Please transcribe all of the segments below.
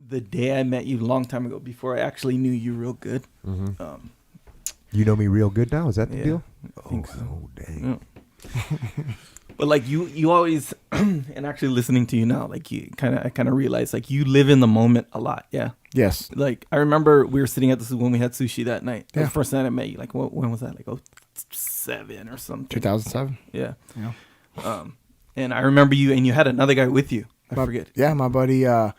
the day I met you a long time ago, before I actually knew you real good. Mm-hmm. You know me real good now? Is that the deal? I think so. Oh, dang. Yeah. But like you always, and actually listening to you now, like I kind of realized like you live in the moment a lot. Yeah. Yes. Like I remember we were sitting at this when we had sushi that night. That was Yeah. the first night I met you. Like when was that? Like 07 or something. 2007. Yeah. Yeah. And I remember you, and you had another guy with you. I forget. Yeah, my buddy, Kurt.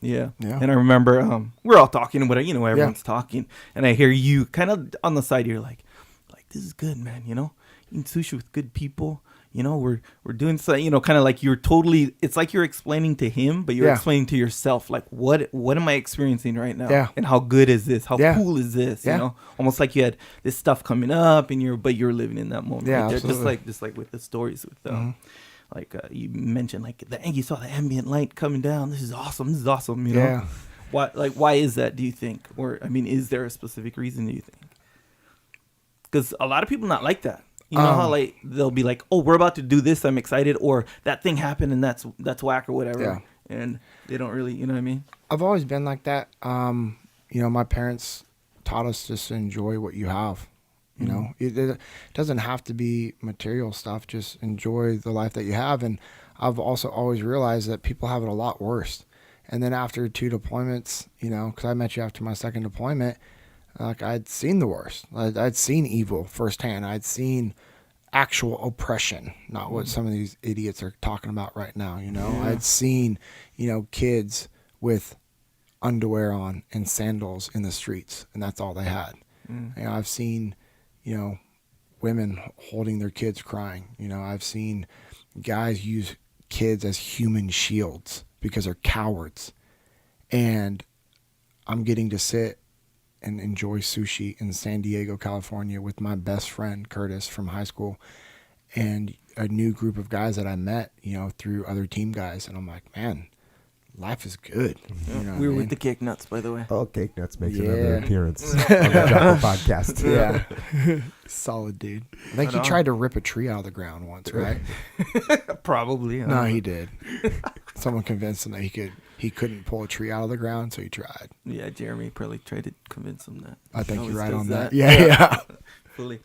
Yeah. Yeah. And I remember we're all talking, but everyone's talking, and I hear you kind of on the side. You're like this is good, man. Eating sushi with good people. We're doing something. Kind of like you're totally. It's like you're explaining to him, but you're explaining to yourself. Like what am I experiencing right now? Yeah. And how good is this? How cool is this? Yeah. Almost like you had this stuff coming up, and you're living in that moment. Yeah, right there. absolutely. Just like with the stories with like you mentioned, like you saw the ambient light coming down. This is awesome. Yeah. Why is that? Do you think, or is there a specific reason? Do you think? Because a lot of people not like that. You know how like they'll be like, "Oh, we're about to do this. I'm excited," or that thing happened and that's whack or whatever. Yeah. And they don't really, you know what I mean? I've always been like that. My parents taught us just to enjoy what you have. It doesn't have to be material stuff. Just enjoy the life that you have. And I've also always realized that people have it a lot worse. And then after 2 deployments, because I met you after my second deployment, like I'd seen the worst. I'd seen evil firsthand. I'd seen actual oppression, not what some of these idiots are talking about right now. I'd seen, kids with underwear on and sandals in the streets, and that's all they had. I've seen, women holding their kids crying. I've seen guys use kids as human shields because they're cowards. And I'm getting to sit and enjoy sushi in San Diego, California with my best friend, Curtis, from high school, and a new group of guys that I met, through other team guys. And I'm like, man, life is good. We were with the Cake Nuts, by the way. Oh, Cake Nuts makes another appearance on the Jocko podcast. Yeah. Solid dude. I think he tried to rip a tree out of the ground once, right? Probably. No, he did. Someone convinced him that he couldn't pull a tree out of the ground, so he tried. Yeah, Jeremy probably tried to convince him that. I think He you're always right does on that. Yeah. Fully.